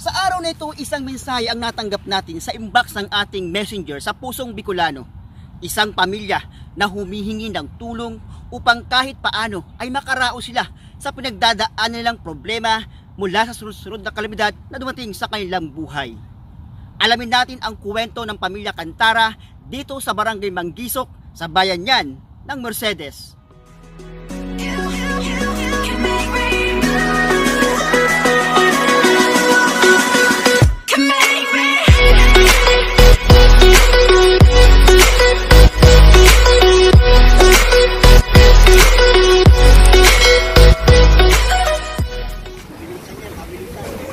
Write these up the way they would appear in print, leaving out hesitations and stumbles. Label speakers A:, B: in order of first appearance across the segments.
A: Sa araw na ito, isang mensahe ang natanggap natin sa inbox ng ating messenger sa Pusong Bicolano. Isang pamilya na humihingi ng tulong upang kahit paano ay makarao sila sa pinagdadaan nilang problema mula sa sunod-sunod na kalamidad na dumating sa kanilang buhay. Alamin natin ang kwento ng pamilya Cantara dito sa Barangay Manggisok sa bayan yan ng Mercedes.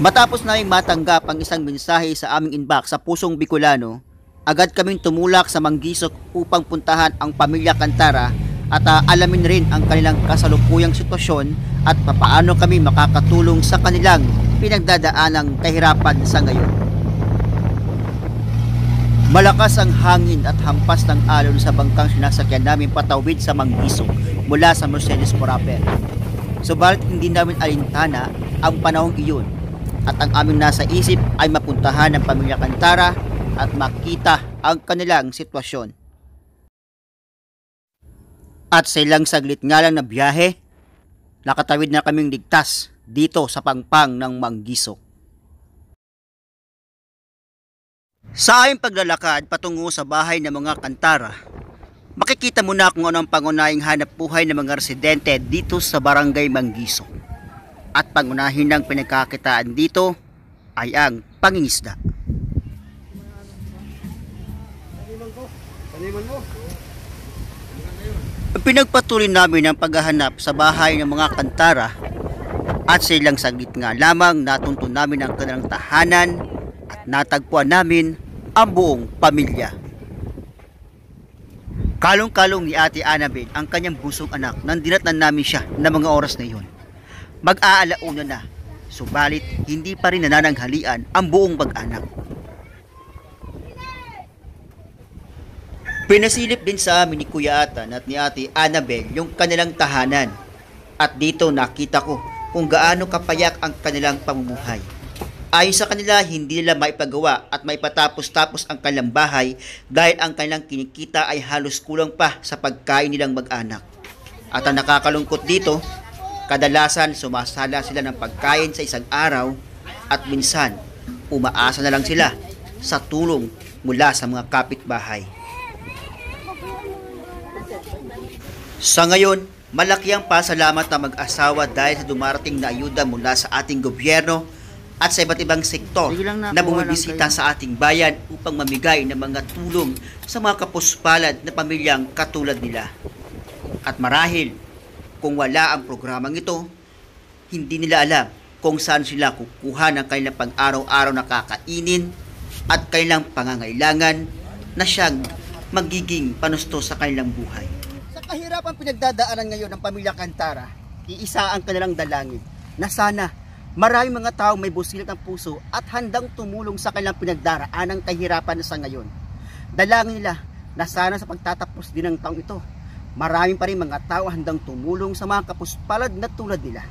A: Matapos naming matanggap ang isang mensahe sa aming inbox sa Pusong Bicolano, agad kaming tumulak sa Manggisok upang puntahan ang pamilya Cantara at alamin rin ang kanilang kasalukuyang sitwasyon at papaano kami makakatulong sa kanilang pinagdadaanang kahirapan sa ngayon. Malakas ang hangin at hampas ng alon sa bangkang sinasakyan namin patawid sa Manggisok mula sa Mercedes proper. Subalit hindi namin alintana ang panahong iyon at ang aming nasa isip ay mapuntahan ng pamilya Cantara at makita ang kanilang sitwasyon. At sa ilang saglit nga lang na biyahe, nakatawid na kaming ligtas dito sa pangpang ng Manggisok. Sa aming paglalakad patungo sa bahay ng mga Cantara, makikita mo na kung ano ang pangunahing hanap buhay ng mga residente dito sa Barangay Manggisok. At pangunahin ng pinagkakitaan dito ay ang pangingisda. Pinagpatuloy namin ang paghahanap sa bahay ng mga Cantara at sa ilang saglit nga lamang natunto namin ang kanilang tahanan at natagpuan namin ang buong pamilya. Kalong-kalong ni Ate Annabel ang kanyang busong anak nang dinatnan namin siya ng mga oras na iyon. Mag-aalauna na, subalit hindi pa rin nanananghalian ang buong mag-anak. Pinasilip din sa amin ni Kuya Atan at ni Ate Annabel yung kanilang tahanan at dito nakita ko kung gaano kapayak ang kanilang pamumuhay. Ayon sa kanila, hindi nila maipagawa at maipatapos-tapos ang kanilang bahay dahil ang kanilang kinikita ay halos kulang pa sa pagkain nilang mag-anak. At ang nakakalungkot dito, kadalasan sumasala sila ng pagkain sa isang araw at minsan umaasa na lang sila sa tulong mula sa mga kapitbahay. Sa ngayon, malaki ang pasalamat ng mag-asawa dahil sa dumarating na ayuda mula sa ating gobyerno at sa iba't ibang sektor na bumibisita sa ating bayan upang mamigay ng mga tulong sa mga kapuspalad na pamilyang katulad nila. At marahil, kung wala ang programang ito, hindi nila alam kung saan sila kukuha ng kanilang pang-araw-araw na kakainin at kanilang pangangailangan na siyang magiging panusto sa kanilang buhay. Sa kahirapang pinagdadaanan ngayon ng pamilya Cantara, iisa ang kanilang dalangin na sana maraming mga tao may busilak ng puso at handang tumulong sa kanilang pinagdaraan ng kahirapan sa ngayon. Dalangin nila na sana sa pagtatapos din ng taong ito, marami pa rin mga tao handang tumulong sa mga kapuspalad na tulad nila.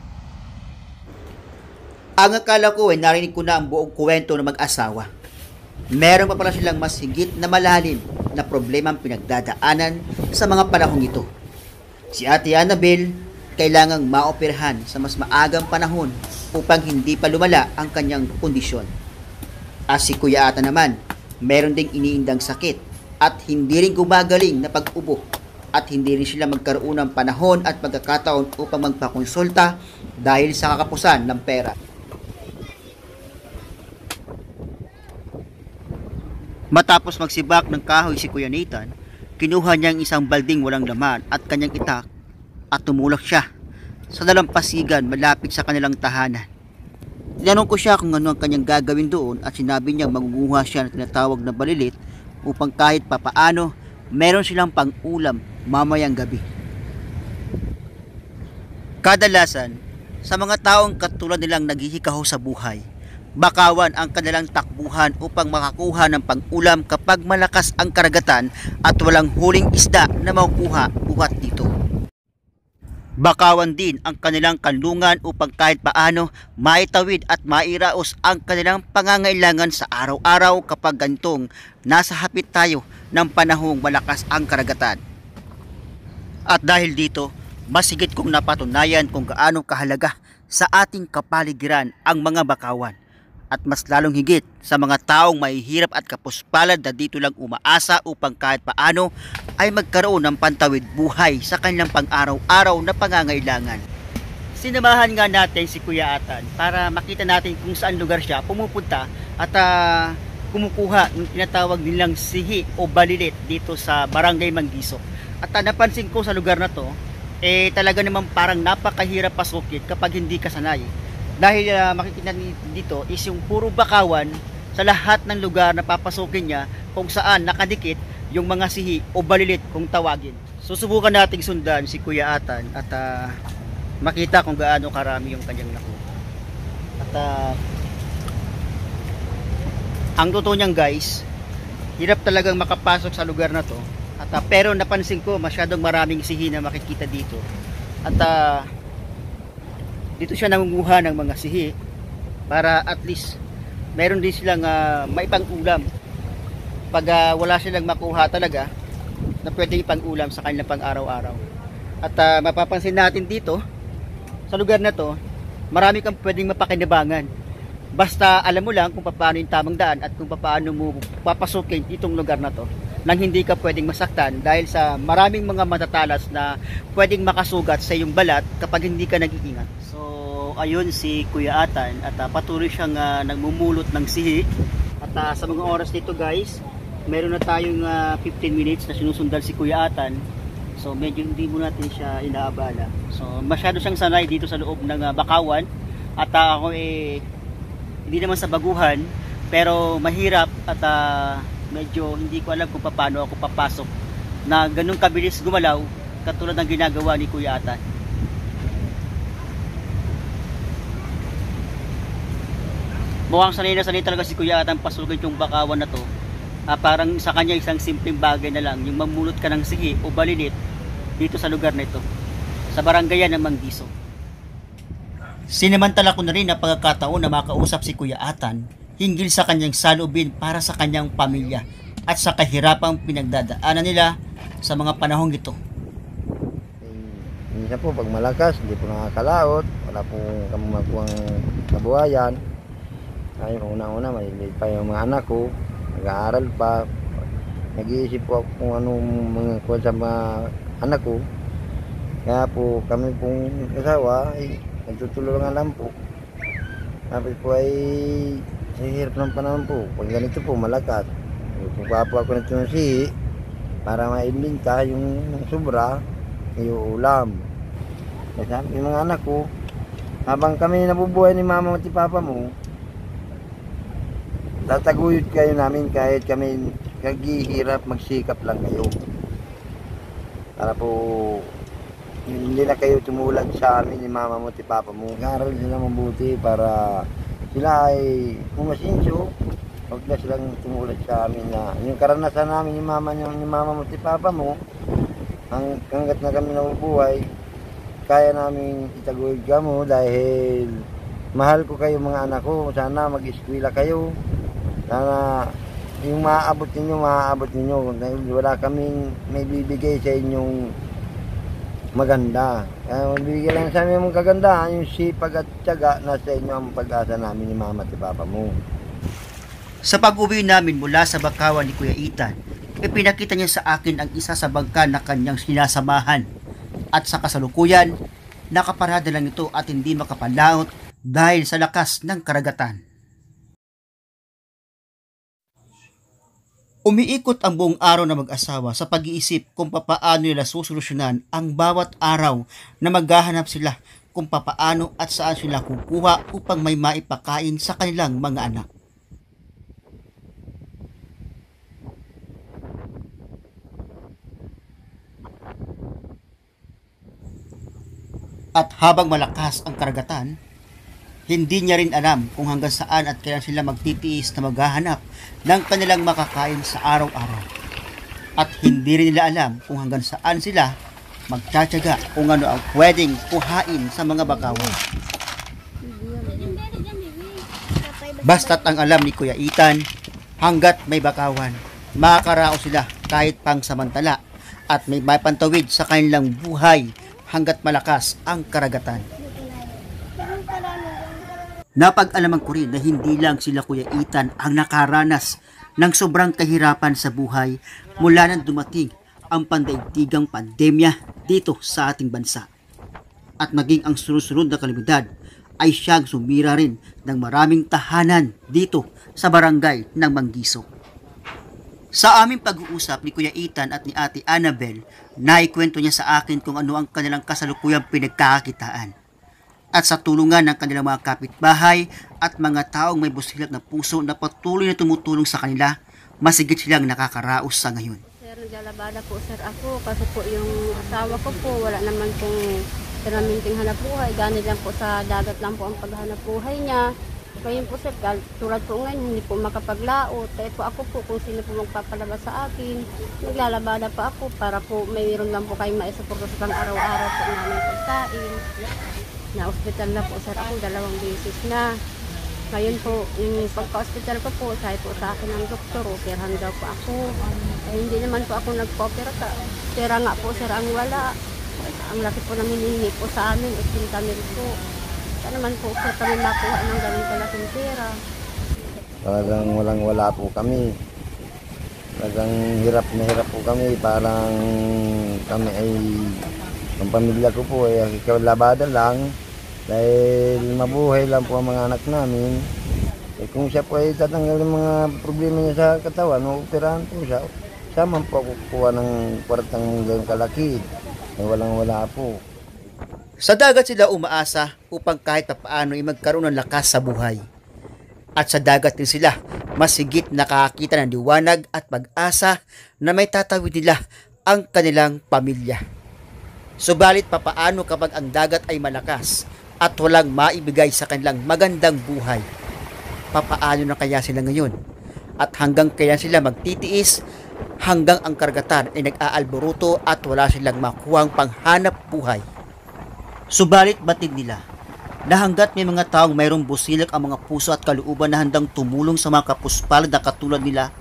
A: Ang akala ko ay narinig ko na ang buong kwento ng mag-asawa. Meron pa pala silang mas higit na malalim na problema ang pinagdadaanan sa mga panahong ito. Si Ate Annabel kailangang maoperahan sa mas maagang panahon upang hindi pa lumala ang kanyang kondisyon. At si Kuya Ata naman, meron ding iniindang sakit at hindi rin gumagaling na pag-ubo. At hindi rin sila magkaroon ng panahon at pagkakataon upang magpakonsulta dahil sa kakapusan ng pera. Matapos magsibak ng kahoy si Kuya Nathan, kinuha niya ang isang balding walang laman at kanyang itak at tumulak siya sa dalampasigan malapit sa kanilang tahanan. Tinanong ko siya kung ano ang kanyang gagawin doon at sinabi niya mangunguha siya ng tinatawag na balilit upang kahit papaano meron silang pang-ulam mamayang gabi. Kadalasan, sa mga taong katulad nilang naghihikaho sa buhay, bakawan ang kanilang takbuhan upang makakuha ng pang-ulam kapag malakas ang karagatan at walang huling isda na makukuha buhat dito. Bakawan din ang kanilang kanlungan upang kahit paano maitawid at mairaos ang kanilang pangangailangan sa araw-araw kapag gantong nasa hapit tayo ng panahong malakas ang karagatan. At dahil dito, mas higit kong napatunayan kung gaano kahalaga sa ating kapaligiran ang mga bakawan. At mas lalong higit sa mga taong mahihirap at kapuspalad na dito lang umaasa upang kahit paano ay magkaroon ng pantawid buhay sa kanilang pang-araw-araw na pangangailangan. Sinamahan nga natin si Kuya Atan para makita natin kung saan lugar siya pumupunta at kumukuha ng tinatawag nilang sihi o balilit dito sa Barangay Manggisok. At napansin ko sa lugar na to, talaga naman parang napakahirap pasukin kapag hindi ka sanay. Dahil makikita dito is yung puro bakawan sa lahat ng lugar na papasukin niya kung saan nakadikit yung mga sihi o balilit kung tawagin. Susubukan nating sundan si Kuya Atan at makita kung gaano karami yung kanyang naku. At ang totoo niyan guys, hirap talagang makapasok sa lugar na to. At pero napansin ko masyadong maraming sihi na makikita dito. At dito siya nangunguha ng mga sihi para at least meron din silang maipang ulam pag wala silang makuha talaga na pwedeng ipang ulam sa kanilang pang araw-araw. At mapapansin natin dito sa lugar na to, marami kang pwedeng mapakinabangan basta alam mo lang kung paano yung tamang daan at kung paano mo papasukin itong lugar na to nang hindi ka pwedeng masaktan dahil sa maraming mga matatalas na pwedeng makasugat sa iyong balat kapag hindi ka nag-iingat. Ayun si Kuya Atan at patuloy siyang nagmumulot ng sihi at sa mga oras dito guys, meron na tayong 15 minutes na sinusundan si Kuya Atan, so medyo hindi mo natin siya inaabala. So masyado siyang sanay dito sa loob ng bakawan at ako hindi naman sa baguhan pero mahirap at medyo hindi ko alam kung paano ako papasok na ganun kabilis gumalaw katulad ng ginagawa ni Kuya Atan. Mukhang sanay na sanay talaga si Kuya Atan pasukin yung bakawan na to. Parang sa kanya isang simpleng bagay na lang, yung mamulot ka ng sihi o balilit dito sa lugar na ito, sa barangayan ng Manggisok. Sinamantala ko na rin na pagkakataon na makausap si Kuya Atan hinggil sa kanyang salubin para sa kanyang pamilya at sa kahirapang pinagdadaanan nila sa mga panahong ito.
B: Minsan po pag malakas, hindi po nakakalaot, wala pong kamakuang kabuhayan. Ay, una-una, may pa yung mga anak ko, nag-aaral pa. Nag-iisip po ako kung anong mga kuwan sa mga anak ko. Kaya po kami pong kasawa, nagtutulungan lang po. Tapos po ay sa hirap ng panahon po. Pag ganito po, malakas. Pagpapo ako nito ng sihi para maimbinta yung sobra, yung ulam. Kasi yung mga anak ko, habang kami nabubuhay ni mama at papa mo, tataguyod kayo namin kahit kami naghihirap, magsikap lang kayo. Para po hindi na kayo tumulad sa amin ni mama mo at papa mo. Nag-aaral sila mabuti para sila ay umasinso. Huwag na silang tumulad sa amin na yung karanasan namin ni mama mo at papa mo, hanggat na kami nabubuhay, kaya namin itaguyod ka mo dahil mahal ko kayo mga anak ko. Sana mag-eskwela kayo. Sana yung maaabot ninyo dahil wala kaming may bibigay sa inyong maganda. Kaya magbibigay lang sa amin yung kagandahan, yung sipag at tiyaga na sa inyo ang pag-asa namin ni mama at papa mo.
A: Sa pag-uwi namin mula sa bakawan ni Kuya Atan, ipinakita niya sa akin ang isa sa bangka na kanyang sinasamahan at sa kasalukuyan, nakaparada lang ito at hindi makapalaot dahil sa lakas ng karagatan. Umiikot ang buong araw na mag-asawa sa pag-iisip kung papaano nila susolusyonan ang bawat araw na maghahanap sila kung papaano at saan sila kukuha upang may maipakain sa kanilang mga anak. At habang malakas ang karagatan, hindi niya rin alam kung hanggang saan at kailan sila magtitiis na maghahanap ng kanilang makakain sa araw-araw. At hindi rin nila alam kung hanggang saan sila magtsatsaga kung ano ang pwedeng kuhain sa mga bakawan. Basta't ang alam ni Kuya Ethan, hanggat may bakawan, makakaraos sila kahit pang samantala at may mapantawid sa kanilang buhay hanggat malakas ang karagatan. Napag-alaman ko rin na hindi lang sila Kuya Ethan ang nakaranas ng sobrang kahirapan sa buhay mula nang dumating ang pandaigdigang pandemya dito sa ating bansa. At maging ang sunod-sunod na kalamidad ay siyang sumira rin ng maraming tahanan dito sa barangay ng Manggisok. Sa aming pag-uusap ni Kuya Ethan at ni Ate Annabel, naikwento niya sa akin kung ano ang kanilang kasalukuyang pinagkakakitaan. At sa tulungan ng kanilang mga kapitbahay at mga taong may busilak na puso na patuloy na tumutulong sa kanila, masigit silang nakakaraos sa ngayon.
C: Sir, naglalabada po sir ako kasi po yung asawa ko po wala naman pong permanenteng hanap buhay. Ganit lang po sa dagat lang po ang paghanap buhay niya. Ngayon po sir, tulad po ngayon, hindi po makapaglaot. Kaya po ako po kung sino po magpapalabas sa akin, naglalabada pa ako para po mayroon lang po kayong maisuporto sa pang araw-araw po namin pagkain. Na-hospital na po sir ako 2 beses na. Ngayon po, yung pagka-hospital ko po, sabi po sa akin ng doktor, operahan daw po ako. Hindi naman po ako nagpa-opera. Pera nga po sir ang wala. Ang laki po namin hinihingi po sa amin, 80 mil po. Saan naman po sir kami makuha ng ganun kalaking pera.
B: Talagang walang-wala po kami. Talagang hirap na hirap po kami. Parang kami ay, ang pamilya ko po ay labada lang. Dahil mabuhay lang po ang mga anak namin. Kung siya po ay tatanggal ng mga problema niya sa katawan, operahan po siya. Siya man po kukuha ng kwartang kalaki. Walang-wala po.
A: Sa dagat sila umaasa upang kahit papaano ay magkaroon ng lakas sa buhay. At sa dagat din sila masigit nakakita ng liwanag at pag-asa na may tatawid nila ang kanilang pamilya. Subalit papaano kapag ang dagat ay malakas at walang maibigay sa kanilang magandang buhay? Papaano na kaya sila ngayon? At hanggang kaya sila magtitiis hanggang ang karagatan ay nag-aalboruto at wala silang makuhang panghanap buhay? Subalit batid nila na hanggat may mga taong mayroong busilak ang mga puso at kalooban na handang tumulong sa mga kapuspalad na katulad nila,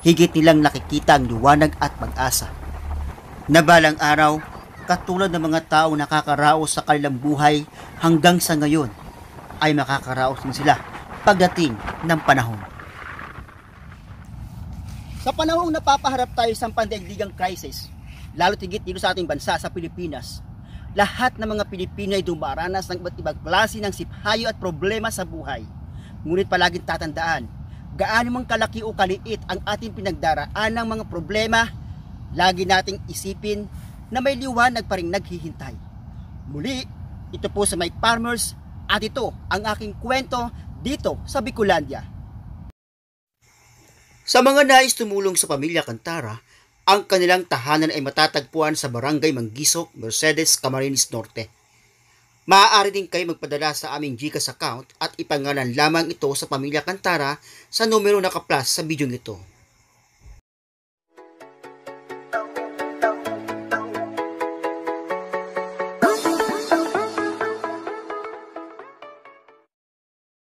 A: higit nilang nakikita ang liwanag at pag-asa. Na balang araw, katulad ng mga taong nakakaraos sa kanilang buhay hanggang sa ngayon, ay makakaraos din sila pagdating ng panahon. Sa panahong napapaharap tayo sa pandaigdigang crisis, lalo tigit dito sa ating bansa, sa Pilipinas, lahat ng mga Pilipino ay dumaranas ng iba't ibang klase ng siphayo at problema sa buhay. Ngunit palaging tatandaan, gaano mang kalaki o kaliit ang ating pinagdaraan ng mga problema, lagi nating isipin na may liwanag pa rin naghihintay. Muli, ito po sa Mike Farmers at ito ang aking kwento dito sa Bicolandia. Sa mga nais tumulong sa Pamilya Cantara, ang kanilang tahanan ay matatagpuan sa Barangay Manggisok, Mercedes, Camarines Norte. Maaari din kayo magpadala sa aming GCash account at ipangalan lamang ito sa Pamilya Cantara sa numero na ka-plus sa video nito.